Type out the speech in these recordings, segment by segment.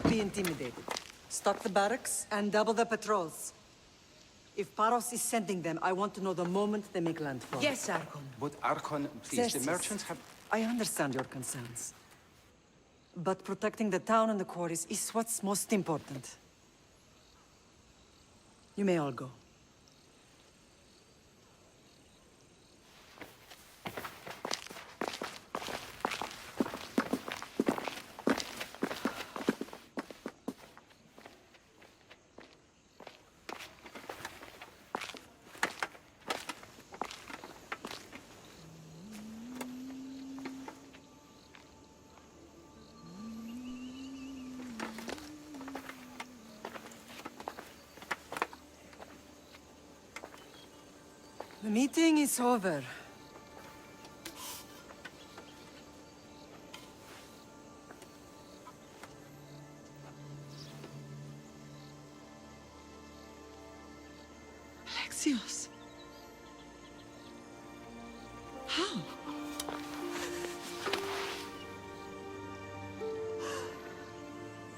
Be intimidated. Stock the barracks and double the patrols. If Paros is sending them, I want to know the moment they make landfall. Yes, Archon. But Archon, please, the Xerxes, merchants have... I understand your concerns. But protecting the town and the quarries is what's most important. You may all go. The meeting is over. Alexios. How?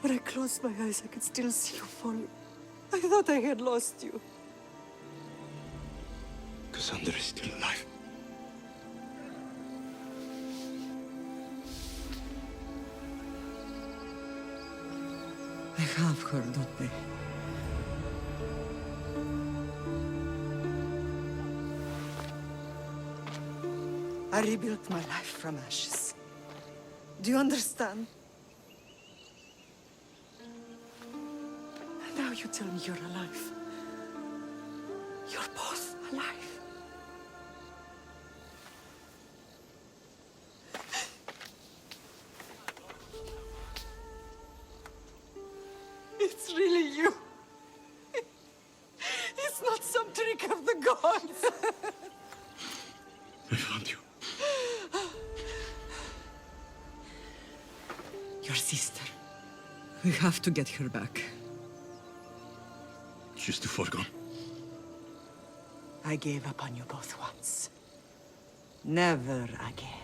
When I closed my eyes, I could still see you falling. I thought I had lost you. Kassandra is still alive. They have her, don't they? I rebuilt my life from ashes. Do you understand? And now you tell me you're alive. You're both alive. It's really you. It's not some trick of the gods. I found you. Your sister. We have to get her back. She's too far gone. I gave up on you both once. Never again.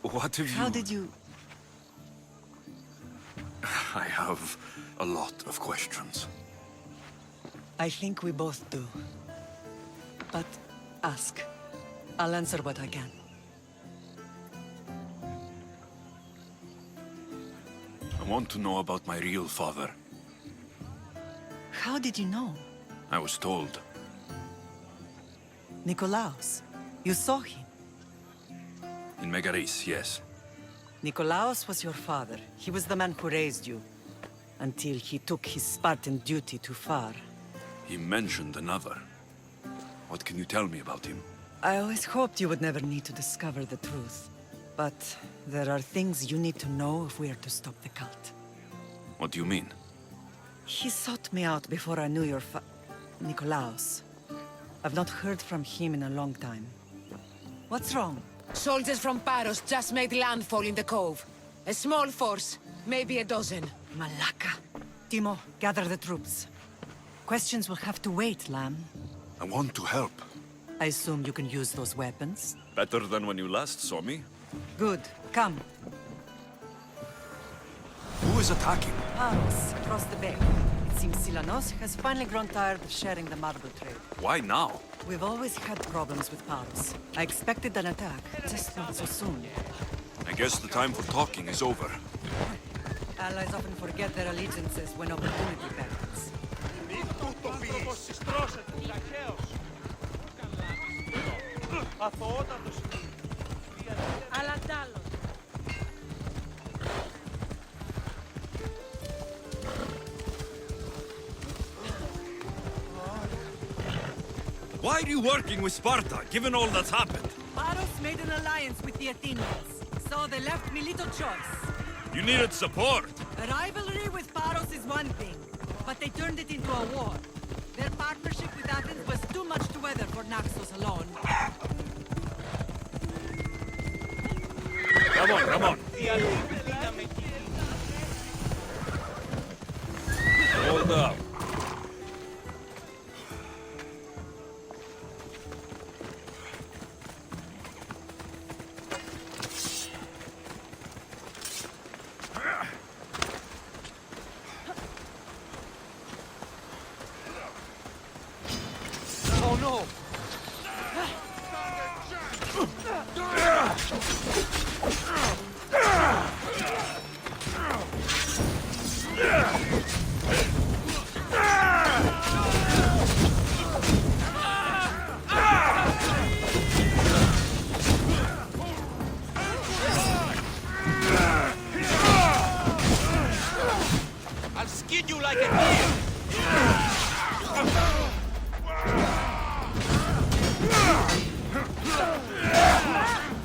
What have you... How did you... I have a lot of questions. I think we both do. But ask. I'll answer what I can. I want to know about my real father. How did you know? I was told. Nikolaos. You saw him. In Megaris, yes. Nikolaos was your father. He was the man who raised you. Until he took his Spartan duty too far. He mentioned another. What can you tell me about him? I always hoped you would never need to discover the truth. But there are things you need to know if we are to stop the cult. What do you mean? He sought me out before I knew your Nikolaos. I've not heard from him in a long time. What's wrong? Soldiers from Paros just made landfall in the cove. A small force, maybe a dozen. Malaka. Timo, gather the troops. Questions will have to wait, Lamb. I want to help. I assume you can use those weapons? Better than when you last saw me. Good. Come. Who is attacking? Paros, across the bay. It seems Silanos has finally grown tired of sharing the marble trade. Why now? We've always had problems with Paros. I expected an attack, just not so soon. I guess the time for talking is over. Allies often forget their allegiances when opportunity beckons. Why are you working with Sparta, given all that's happened? Paros made an alliance with the Athenians, so they left me little choice. You needed support. A rivalry with Paros is one thing, but they turned it into a war. Their partnership with Athens was too much to weather for Naxos alone. Come on, come on. Hold up. Oh no! I'll skin you like a deer!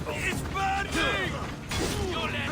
It's burning! You let it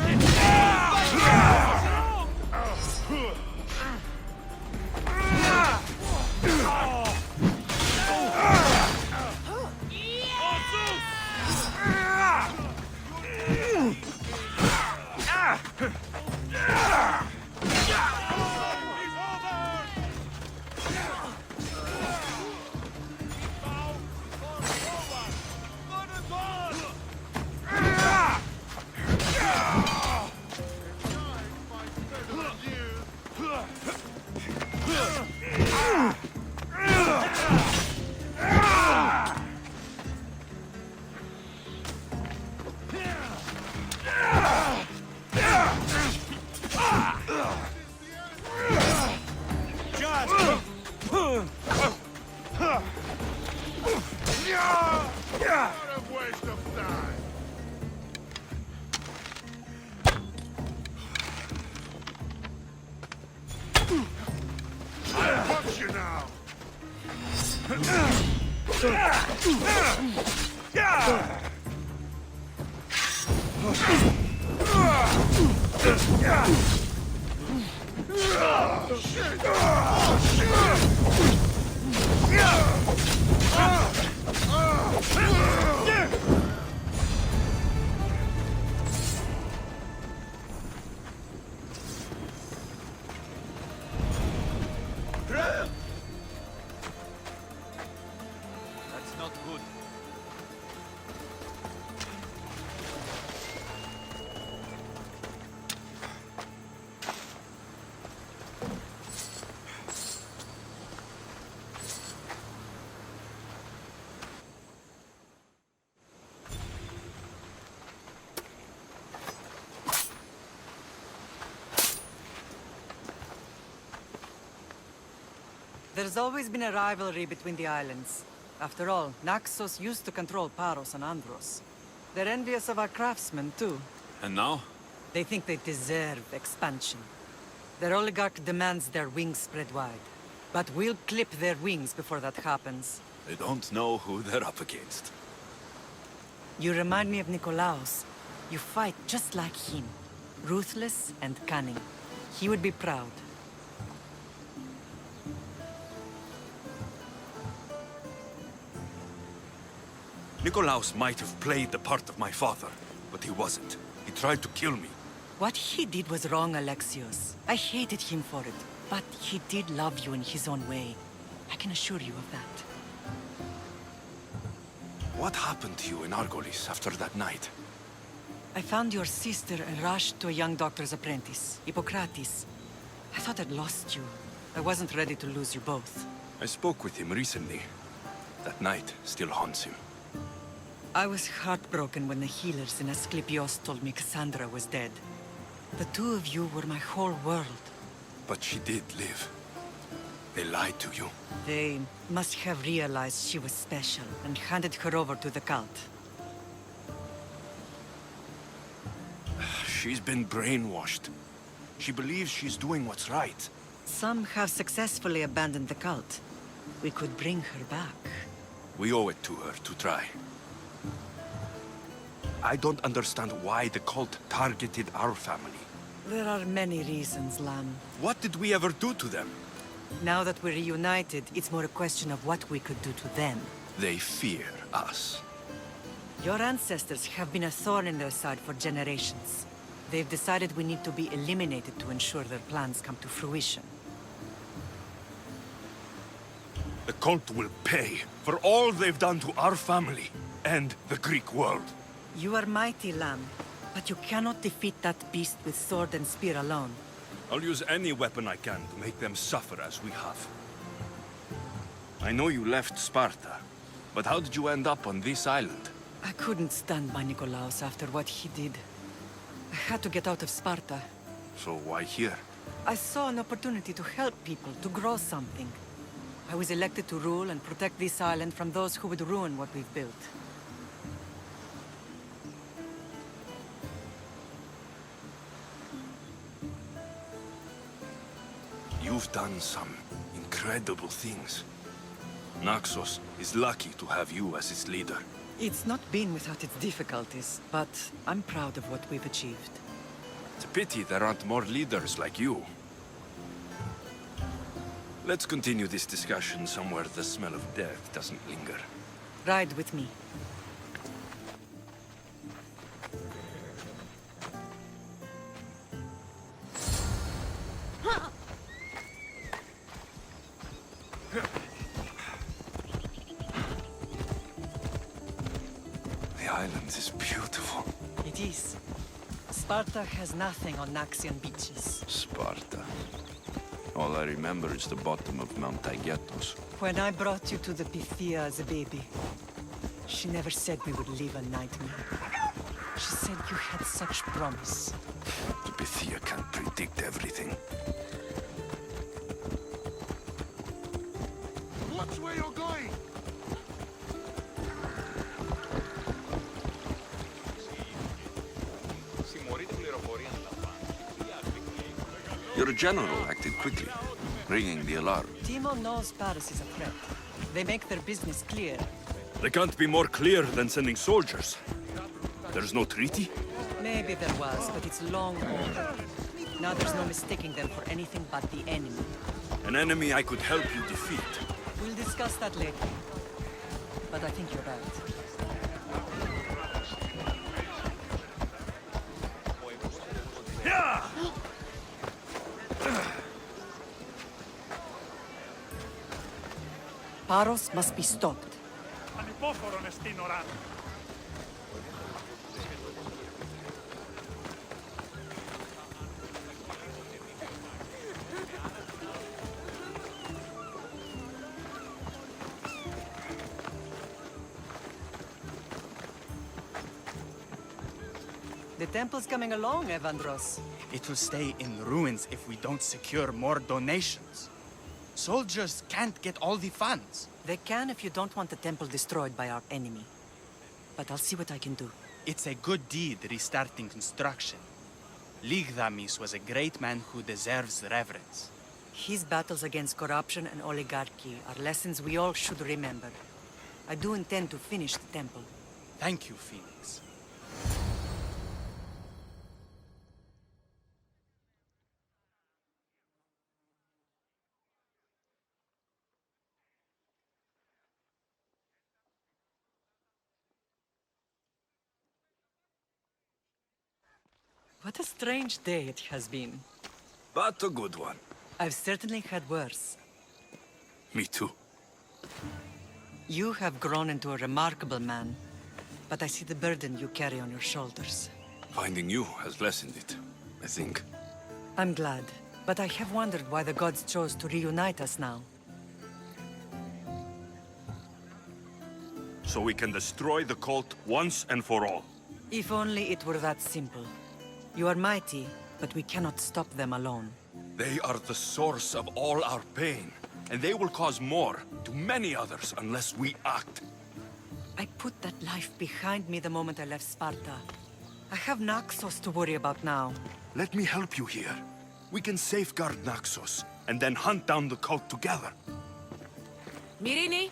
That's not good. There's always been a rivalry between the islands. After all, Naxos used to control Paros and Andros. They're envious of our craftsmen, too. And now? They think they deserve expansion. Their oligarch demands their wings spread wide. But we'll clip their wings before that happens. They don't know who they're up against. You remind me of Nikolaos. You fight just like him. Ruthless and cunning. He would be proud. Nikolaos might have played the part of my father, but he wasn't. He tried to kill me. What he did was wrong, Alexios. I hated him for it. But he did love you in his own way. I can assure you of that. What happened to you in Argolis after that night? I found your sister and rushed to a young doctor's apprentice, Hippocrates. I thought I'd lost you. I wasn't ready to lose you both. I spoke with him recently. That night still haunts him. I was heartbroken when the healers in Asclepios told me Cassandra was dead. The two of you were my whole world. But she did live. They lied to you. They must have realized she was special and handed her over to the cult. She's been brainwashed. She believes she's doing what's right. Some have successfully abandoned the cult. We could bring her back. We owe it to her to try. I don't understand why the cult targeted our family. There are many reasons, Lamb. What did we ever do to them? Now that we're reunited, it's more a question of what we could do to them. They fear us. Your ancestors have been a thorn in their side for generations. They've decided we need to be eliminated to ensure their plans come to fruition. The cult will pay for all they've done to our family and the Greek world. You are mighty, Lamb, but you cannot defeat that beast with sword and spear alone. I'll use any weapon I can to make them suffer as we have. I know you left Sparta, but how did you end up on this island? I couldn't stand by Nikolaos after what he did. I had to get out of Sparta. So why here? I saw an opportunity to help people, to grow something. I was elected to rule and protect this island from those who would ruin what we've built. You've done some incredible things. Naxos is lucky to have you as its leader. It's not been without its difficulties, but I'm proud of what we've achieved. It's a pity there aren't more leaders like you. Let's continue this discussion somewhere the smell of death doesn't linger. Ride with me. The island is beautiful. It is. Sparta has nothing on Naxian beaches. Sparta. All I remember is the bottom of Mount Taygetos. When I brought you to the Pythia as a baby, she never said we would live a nightmare. She said you had such promise. The Pythia can't predict everything. Watch where you're going! Your general acted quickly, ringing the alarm. Timo knows Paris is a threat. They make their business clear. They can't be more clear than sending soldiers. There's no treaty? Maybe there was, but it's long over. Now there's no mistaking them for anything but the enemy. An enemy I could help you defeat. We'll discuss that later. But I think you're right. Paros must be stopped. The temple's coming along, Evandros. It will stay in ruins if we don't secure more donations. Soldiers can't get all the funds. They can if you don't want the temple destroyed by our enemy. But I'll see what I can do. It's a good deed restarting construction. Ligdamis was a great man who deserves reverence. His battles against corruption and oligarchy are lessons we all should remember. I do intend to finish the temple. Thank you, Phoenix. What a strange day it has been. But a good one. I've certainly had worse. Me too. You have grown into a remarkable man, but I see the burden you carry on your shoulders. Finding you has lessened it, I think. I'm glad, but I have wondered why the gods chose to reunite us now. So we can destroy the cult once and for all. If only it were that simple. You are mighty, but we cannot stop them alone. They are the source of all our pain, and they will cause more to many others unless we act. I put that life behind me the moment I left Sparta. I have Naxos to worry about now. Let me help you here. We can safeguard Naxos, and then hunt down the cult together. Myrrine,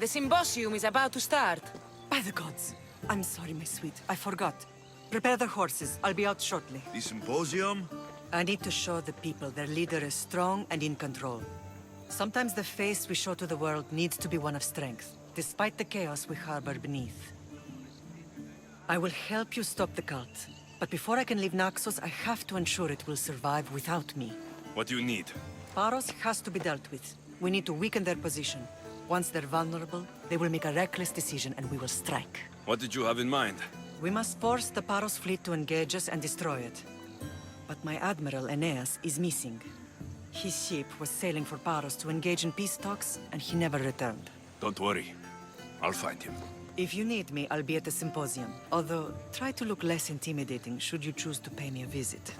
The symposium is about to start. By the gods. I'm sorry, my sweet. I forgot. Prepare the horses. I'll be out shortly. The symposium? I need to show the people their leader is strong and in control. Sometimes the face we show to the world needs to be one of strength, despite the chaos we harbor beneath. I will help you stop the cult. But before I can leave Naxos, I have to ensure it will survive without me. What do you need? Paros has to be dealt with. We need to weaken their position. Once they're vulnerable, they will make a reckless decision and we will strike. What did you have in mind? We must force the Paros fleet to engage us and destroy it. But my admiral, Aeneas, is missing. His ship was sailing for Paros to engage in peace talks, and he never returned. Don't worry. I'll find him. If you need me, I'll be at the symposium. Although, try to look less intimidating should you choose to pay me a visit.